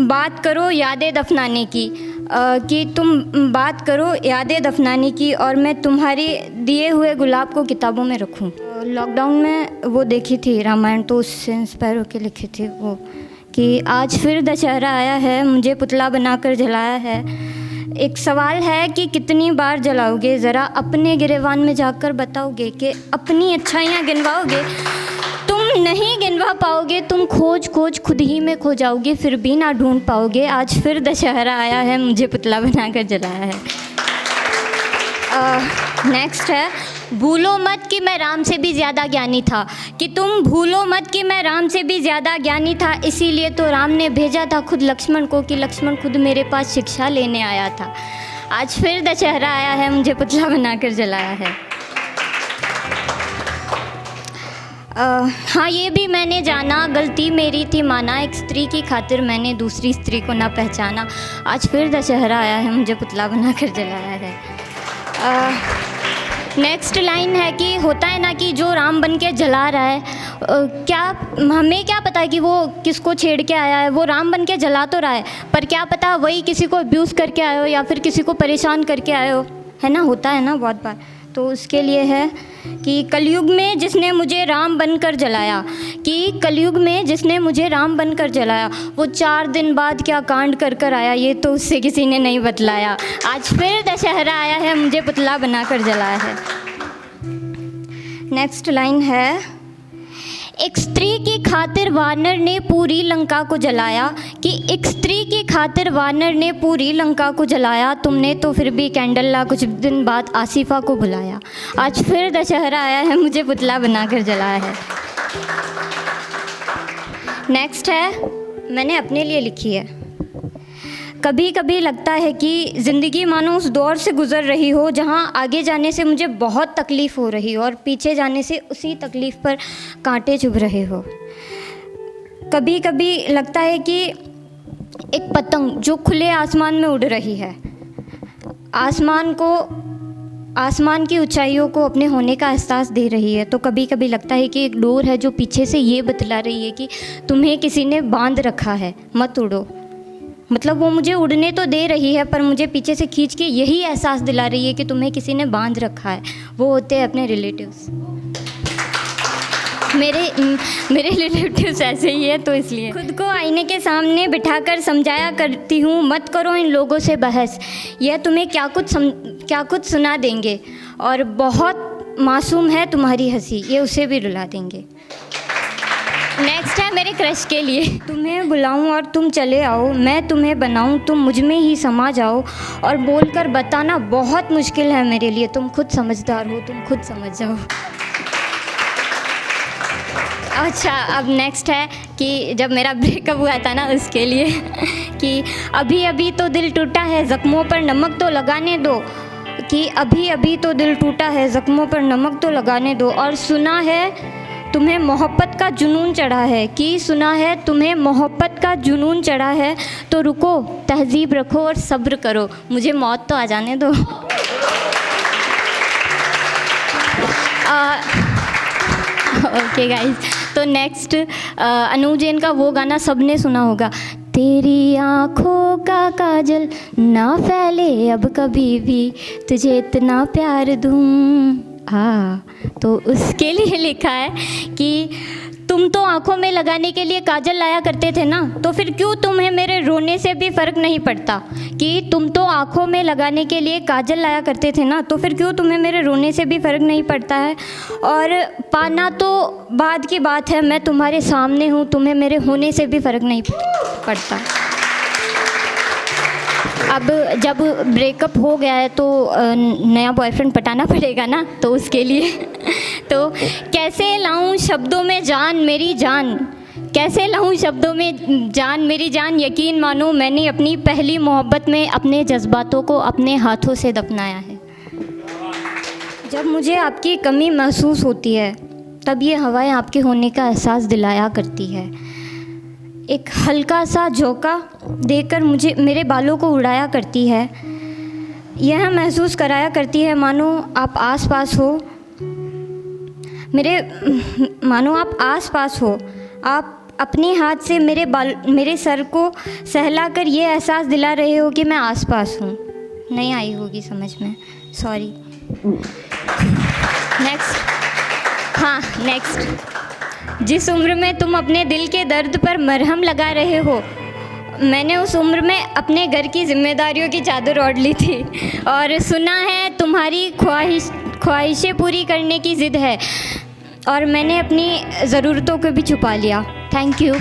बात करो यादें दफनाने की, कि तुम बात करो यादें दफनाने की, और मैं तुम्हारे दिए हुए गुलाब को किताबों में रखूं। लॉकडाउन में वो देखी थी रामायण, तो उससे इंस्पायर होकर लिखी थी वो, कि आज फिर दशहरा आया है, मुझे पुतला बनाकर जलाया है। एक सवाल है कि कितनी बार जलाओगे, ज़रा अपने गिरेबान में जाकर बताओगे कि अपनी अच्छाइयाँ गिनवाओगे। तुम नहीं गिनवा पाओगे, तुम खोज खोज खुद ही में खो जाओगे, फिर भी ना ढूंढ पाओगे। आज फिर दशहरा आया है, मुझे पुतला बनाकर जलाया है। नेक्स्ट है, भूलो मत कि मैं राम से भी ज़्यादा ज्ञानी था, कि तुम भूलो मत कि मैं राम से भी ज़्यादा ज्ञानी था, इसीलिए तो राम ने भेजा था खुद लक्ष्मण को, कि लक्ष्मण खुद मेरे पास शिक्षा लेने आया था। आज फिर दशहरा आया है, मुझे पुतला बनाकर जलाया है। हाँ, ये भी मैंने जाना, गलती मेरी थी माना, एक स्त्री की खातिर मैंने दूसरी स्त्री को ना पहचाना। आज फिर दशहरा आया है, मुझे पुतला बनाकर जलाया है। नेक्स्ट लाइन है कि होता है ना कि जो राम बन के जला रहा है, क्या हमें क्या पता है कि वो किसको छेड़ के आया है। वो राम बन के जला तो रहा है, पर क्या पता वही किसी को अब्यूज़ करके आए हो या फिर किसी को परेशान करके आए हो, है ना, होता है ना बहुत बार। तो उसके लिए है कि कलयुग में जिसने मुझे राम बनकर जलाया, कि कलयुग में जिसने मुझे राम बनकर जलाया, वो 4 दिन बाद क्या कांड कर कर आया, ये तो उससे किसी ने नहीं बतलाया। आज फिर दशहरा आया है, मुझे पुतला बनाकर जलाया है। नेक्स्ट लाइन है, एक स्त्री की खातिर वानर ने पूरी लंका को जलाया, कि एक स्त्री की खातिर वानर ने पूरी लंका को जलाया, तुमने तो फिर भी कैंडल ला कुछ दिन बाद आसिफा को बुलाया। आज फिर दशहरा आया है, मुझे पुतला बनाकर जलाया है। नेक्स्ट है, मैंने अपने लिए लिखी है। कभी कभी लगता है कि ज़िंदगी मानो उस दौर से गुज़र रही हो जहाँ आगे जाने से मुझे बहुत तकलीफ़ हो रही हो और पीछे जाने से उसी तकलीफ़ पर कांटे चुभ रहे हो। कभी कभी लगता है कि एक पतंग जो खुले आसमान में उड़ रही है, आसमान की ऊंचाइयों को अपने होने का एहसास दे रही है, तो कभी कभी लगता है कि एक डोर है जो पीछे से ये बतला रही है कि तुम्हें किसी ने बांध रखा है, मत उड़ो। मतलब वो मुझे उड़ने तो दे रही है, पर मुझे पीछे से खींच के यही एहसास दिला रही है कि तुम्हें किसी ने बांध रखा है। वो होते हैं अपने रिलेटिव्स। मेरे रिलेटिव्स ऐसे ही है, तो इसलिए खुद को आईने के सामने बिठाकर समझाया करती हूँ, मत करो इन लोगों से बहस, यह तुम्हें क्या कुछ सुना देंगे, और बहुत मासूम है तुम्हारी हंसी, ये उसे भी रुला देंगे। नेक्स्ट है मेरे क्रश के लिए, तुम्हें बुलाऊं और तुम चले आओ, मैं तुम्हें बनाऊं तुम मुझ में ही समा जाओ, और बोलकर बताना बहुत मुश्किल है मेरे लिए, तुम खुद समझदार हो, तुम खुद समझ जाओ। अच्छा, अब नेक्स्ट है कि जब मेरा ब्रेकअप हुआ था ना, उसके लिए कि अभी अभी तो दिल टूटा है, ज़ख्मों पर नमक तो लगाने दो, कि अभी अभी तो दिल टूटा है, ज़ख्मों पर नमक तो लगाने दो, और सुना है तुम्हें मोहब्बत का जुनून चढ़ा है, कि सुना है तुम्हें मोहब्बत का जुनून चढ़ा है, तो रुको तहज़ीब रखो और सब्र करो, मुझे मौत तो आ जाने दो। ओके गाइस, तो नेक्स्ट अनु जैन का वो गाना सबने सुना होगा, तेरी आँखों का काजल ना फैले अब कभी भी, तुझे इतना प्यार दूँ। हाँ, तो उसके लिए लिखा है कि तुम तो आँखों में लगाने के लिए काजल लाया करते थे ना, तो फिर क्यों तुम्हें मेरे रोने से भी फ़र्क नहीं पड़ता, कि तुम तो आँखों में लगाने के लिए काजल लाया करते थे ना, तो फिर क्यों तुम्हें मेरे रोने से भी फ़र्क नहीं पड़ता है, और पाना तो बाद की बात है, मैं तुम्हारे सामने हूँ, तुम्हें मेरे होने से भी फ़र्क नहीं पड़ता। अब जब ब्रेकअप हो गया है तो नया बॉयफ्रेंड पटाना पड़ेगा ना, तो उसके लिए तो कैसे लाऊं शब्दों में जान मेरी जान, कैसे लाऊं शब्दों में जान मेरी जान, यकीन मानो मैंने अपनी पहली मोहब्बत में अपने जज्बातों को अपने हाथों से दफनाया है। जब मुझे आपकी कमी महसूस होती है, तब ये हवाएं आपके होने का एहसास दिलाया करती है, एक हल्का सा झोंका देकर मुझे मेरे बालों को उड़ाया करती है, यह महसूस कराया करती है मानो आप आस पास हो, मानो आप आस पास हो, आप अपने हाथ से मेरे सर को सहला कर ये एहसास दिला रहे हो कि मैं आसपास हूँ। नहीं आई होगी समझ में, सॉरी। नेक्स्ट, जिस उम्र में तुम अपने दिल के दर्द पर मरहम लगा रहे हो, मैंने उस उम्र में अपने घर की जिम्मेदारियों की चादर ओढ़ ली थी और सुना है तुम्हारी ख्वाहिशें पूरी करने की ज़िद है और मैंने अपनी ज़रूरतों को भी छुपा लिया। Thank you.